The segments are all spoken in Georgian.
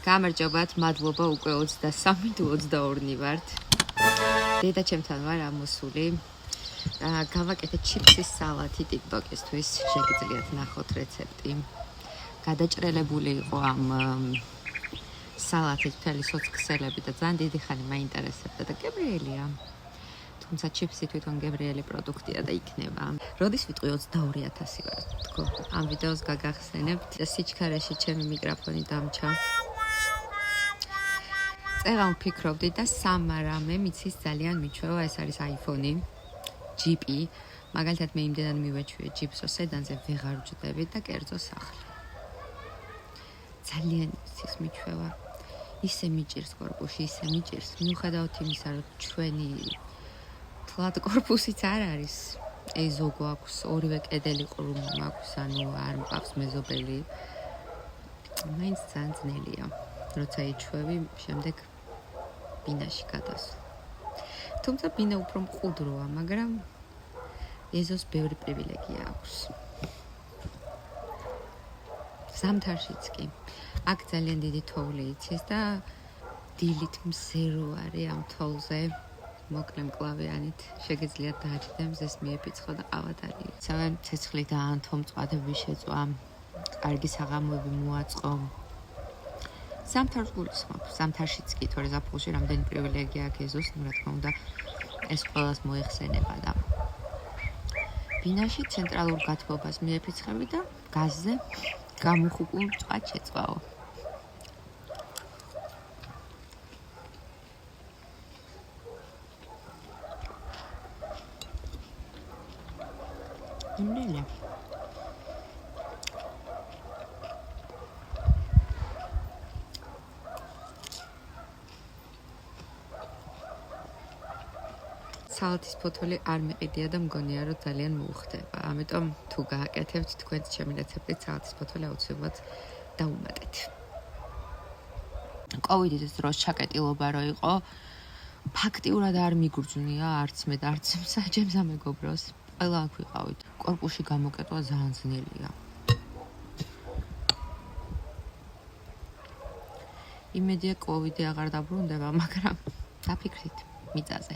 გამარჯობათ, მადლობა უკვე 23:22 ვართ. დედა ჩემთან ვარ ამოსული. გავაკეთე ჩიპსის სალათი TikTok-ისთვის, შეგიძლიათ ნახოთ რეცეპტი. გადაჭრელებული იყო ამ სალათით მთელი სოციქსელები და ძალიან დიდი ხანი მაინტერესებდა და გებრიელია. თუმცა ჩიპსი თვითონ გებრიელი პროდუქტია და იქნება. როდის ვიტყვი 22,000 ვარ თქო. ამ ვიდეოს გაგახსენებთ და სიჩქარეში ჩემი მიკროფონი დამჩა. წერა ვფიქრობდი და სამარამე მიცის ძალიან მიჩვევა, ეს არის iPhone-ი, ჯიპი, მაგალითად მე იმდენად მივეჩვიე ჯიპს, რომ სედანზე ვეღარ ვჯდები და კერძო სახლი. ძალიან მიცის მიჩვევა. ისე მიჭირს კორპუსში, ისე მიჭირს, მიუხედავად იმისა, რომ ჩვენი თლად კორპუსიც არ არის. ეზოგო აქვს, ორივე კედელი ყრუმი აქვს, ანუ არ მყავს მეზობელი. მაინც ძალიან ძნელია. როცა იჩვევი, შემდეგ ბინაში გადასვლა. თუმცა ბინა უფრო მყუდროა, მაგრამ ეზოს ბევრი პრივილეგია აქვს. ზამთარშიც კი. აქ ძალიან დიდი თოვლი იცის და დილით მზერო არის ამ თოვლზე. მოკლე მკლავიანით შეგიძლიათ დააჭდე მზეს მიეფიცხო და ყავადარი. ცალკე ცეცხლი დაანთო, მწვადები შეწვა, კარგი საღამოები მოაწყო. ზამთარს გულისხმობ, ზამთარშიც კი, თორე ზაფხულში რამდენი პრივილეგია აქვს ეზოს, რა თქმა უნდა, ეს ყველას მოეხსენება და ბინაში ცენტრალურ გათბობას მიეფიცხები და გაზზე გამოხუპულ მწვად შეწვაო. ნელა სალათის ფოთოლი არ მიყიდია და მგონია რომ ძალიან მოუხდება. ამიტომ თუ გააკეთებთ თქვენც ჩემი რეცეპტით სალათის ფოთოლი აუცილებლად დაუმატეთ. კოვიდის დროს ჩაკეტილობა რო იყო, ფაქტიურად არ მიგრძნია არც მე და არც საჯემსა მეგობროს. ყველა აქ ვიყავით. კორპუსში გამოკეტვა ძალიან ძნელია. იმედია კოვიდი აღარ დაბრუნდება, მაგრამ დაფიქრით მიწაზე.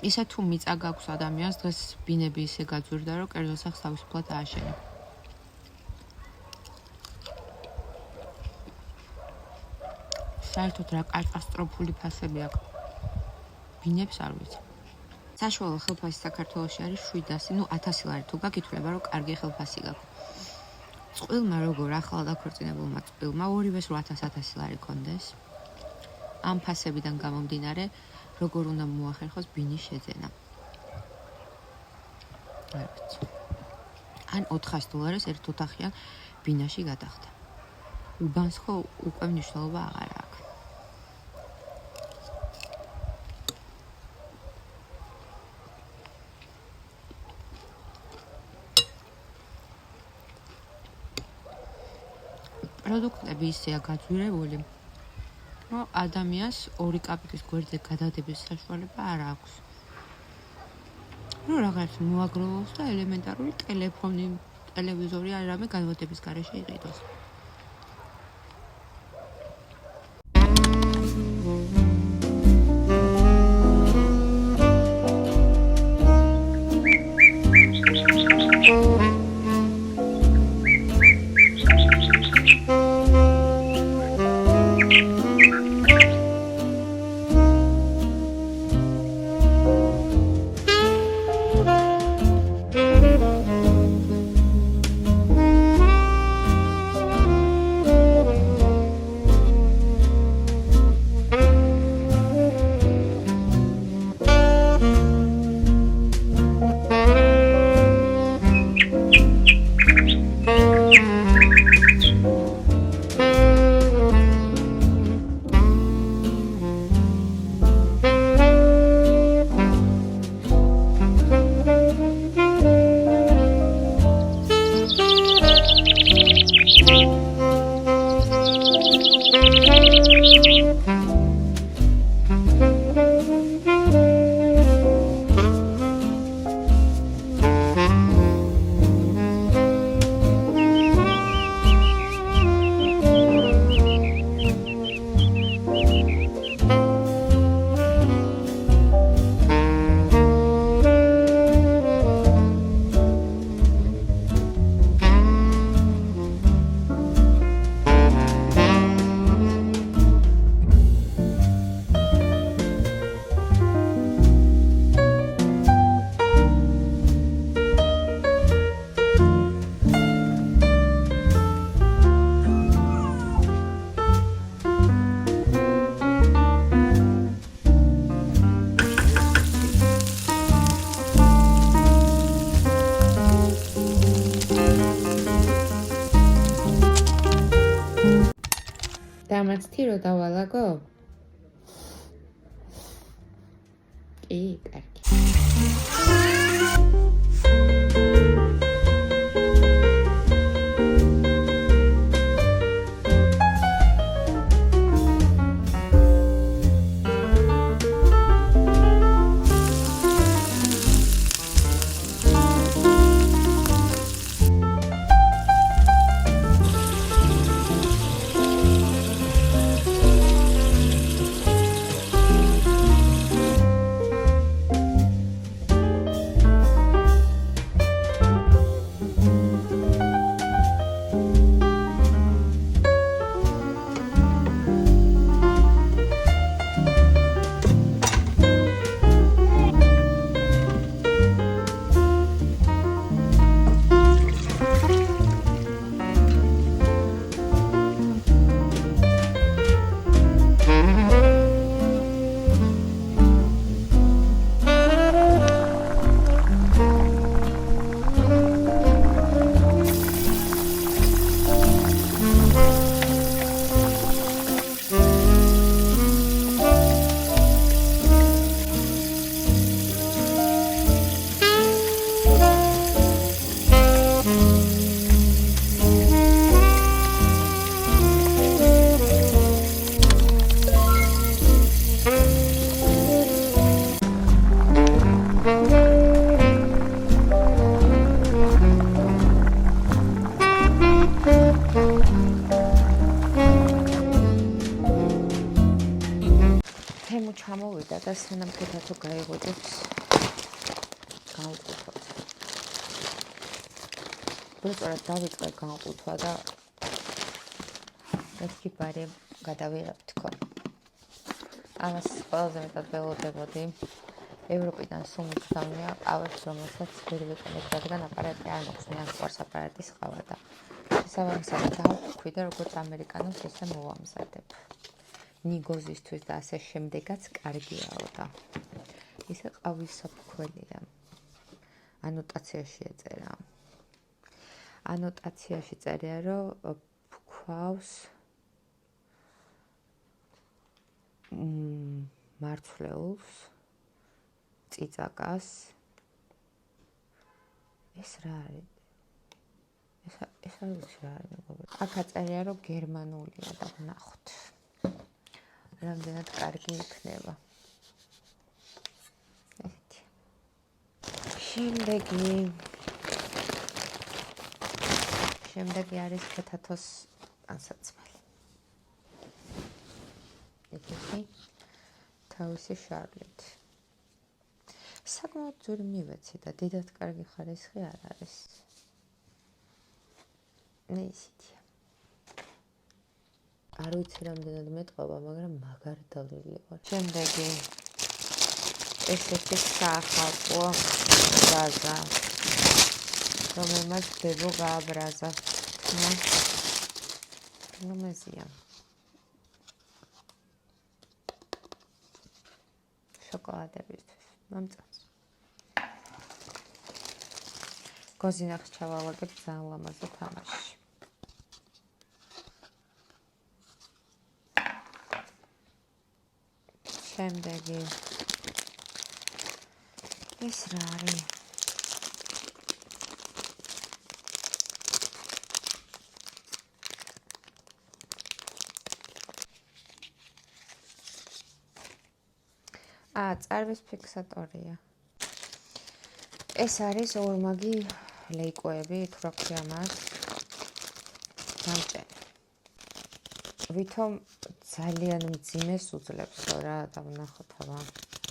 ისე თუ მიწა გაქვს ადამიანს, დღეს ბინები ისე გაძვირდა, რომ კერძო სახლს თავისუფლად ააშენა. საერთოდ რა კატასტროფული ფასები აქვს. ბინებს არ ვიცი. საშუალო ხელფასი საქართველოში არის 700, 1000 ლარი თუ გაგითვლება, რომ კარგი ხელფასი გაქვს. წყვილმა როგორ ახლა დაქორწინებულმა წყვილმა ორივეს 800-1000 ლარი კონდეს. ამ ფასებიდან გამომდინარე როგორ უნდა მოახერხოს ბინის შეძენა. ან $400 ერთ ოთახიან ბინაში გადახდა. უბანს ხო უკვე მნიშვნელობა აღარ აქვს. პროდუქტები ისეა გაძვირებული, ადამიანს 2 კაპიკის გვერდზე გადადების საშუალება არ აქვს. რაღაც მოაგროვოს და ელემენტარული ტელეფონი, ტელევიზორი ან რამე განმარტების გარეშე იყიდოს. დამაცთი რო დავალაგო? კი, კარგი. ჩამოვიდა და სანამ თეთრ გაიღვიძებს გავუყუთოთ. უბრალოდ დავიწყე გავუყუთვა და მეთქი ბარი გადავიღებ თქო. ამას ყველაზე მეტად ველოდებოდი. ევროპიდან სულ მიცდამია ყავებს, რომელსაც ვერ ვიყენებ, რადგან აპარატი არ მაქვს, მე არ გვყავს აპარატის ყავა და შესაბამისად დავქვი და როგორც ამერიკანოს ისე მოვამზადებ. ნიგოზისთვის და ასე შემდეგაც კარგიაო და ისე ყავის საფუქველია. ანოტაციაში ეწერა. ანოტაციაში წერია, რომ ფქვავს მარცვლეულს, წიწაკას. ეს რა არის? ეს არის რა არის? აქ აწერია, რომ გერმანულია და ვნახოთ. რამდენად კარგი იქნება. ესეთი. შემდეგი არის ქეთათოს ანსაცმელი. ეკეთი თავისი შარლით. საკმაოდ ძვირი მივეცი და დიდად კარგი ხარისხი არ არის. ესეთი. არ ვიცი რამდენად მეტყობა, მაგრამ მაგარდალილი ვარ. შემდეგი ესეთი საახალწლო ბრაზა, რომელმაც დებო გააბრაზა. ნომეზია. შოკოლადებისთვის. მომწონს. გოზინახს ჩავალაგებ ძალიან ლამაზი თამაში. შემდეგი ეს რა არის? წარვის ფიქსატორია. ეს არის ორმაგი ლეიკოები, თუ რა ქვია მას. დამჭენი. ვითომ ძალიან მძიმეს უძლებს რა და ვნახოთ აბა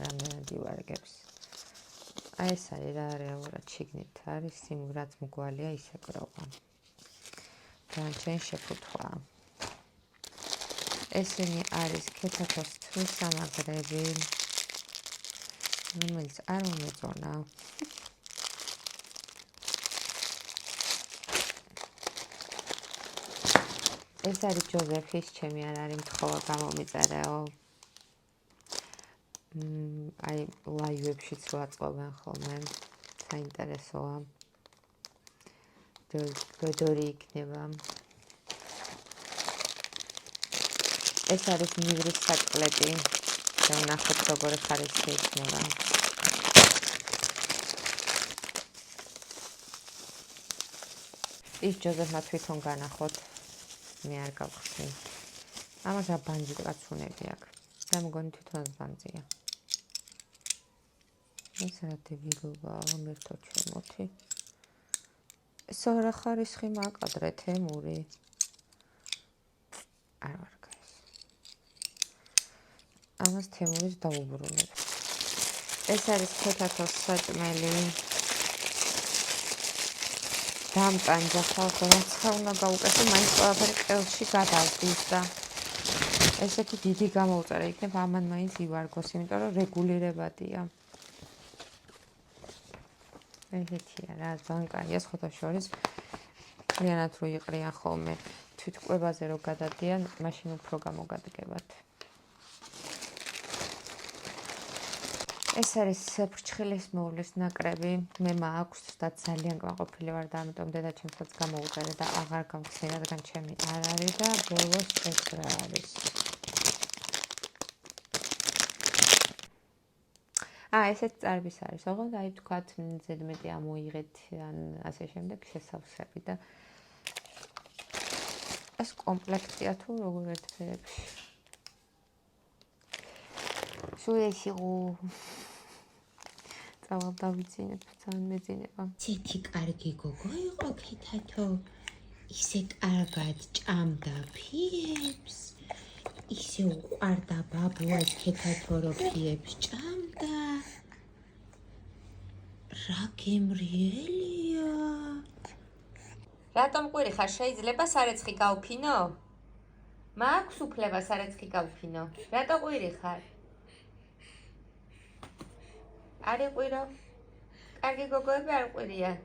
რამდენად ივარგებს. აი ეს არის რა რეალურად შიგნით არის, იმ რაც მგვალია ისე კრობა. დანარჩენი შეფუთვა. ესენი არის ქეთათოს თვისამაგრები, რომელიც არ მომეწონა. ეს არის ჯოზეფის, ჩემი არ არის მთხოვა გამომიწერეო. აი ლაივებშიც ვაწყობენ ხოლმე. საინტერესოა. გოდორი იქნება. ეს არის მივრის საჭკლეტი. ნახოთ როგორი ხარისხი იქნება. ის ჯოზეფმა თვითონ განახოთ. მე არ გავხსნი. ამას რა ბანძი კაცუნები აქვს. და მგონი თვითონაც ბანძია. ეს რა დებილობაა, მერთო ჩემოთი. ეს რა ხარისხი მაკადრე თემური. არ ვარ გას. ამას თემურის დაუბრუნებ. ეს არის თეთრ საჭმელი. დამტანჯა ხალხო, რაც უნდა გაუკეთო, მაინც ყველაფერი ყელში გადავდის და ესეთი დიდი გამოუწერა იქნება, ამან მაინც ივარგოს, იმიტომ რომ რეგულირებადია. ესეთია რა, ბანკაია სხვათა შორის. მთლიანად რო იყრიან ხოლმე თვითკვებაზე რო გადადიან, მაშინ უფრო გამოგადგებათ. ეს არის ფრჩხილის მოვლის ნაკრები. მე მაქვს და ძალიან კმაყოფილი ვარ და ამიტომ დედაჩემსაც გამოუწერე და აღარ გავხსნი, რადგან ჩემი არ არის და ბოლოს ეს რა არის. ესეც წარბის არის, ოღონდ აი თქვათ ზედმეტი ამოიღეთ ან ასე შემდეგ შესავსები და ეს კომპლექტია თუ როგორ ერთფერებში. სულ ეს იყო წავალ დავიცინებ, ძალიან მეძინება. ცეთი კარგი გოგო იყო ქითათო. ისე კარგად ჭამდა ფიებს. ისე უყვარდა ბაბუას ქეთათო რო ფიებს ჭამდა. რა გემრიელია. რატომ ყვირი ხარ? შეიძლება სარეცხი გავფინო? მაქვს უფლება სარეცხი გავფინო. რატო ყვირი ხარ? არ იყვირო? კარგი გოგოები არ ყვირიან.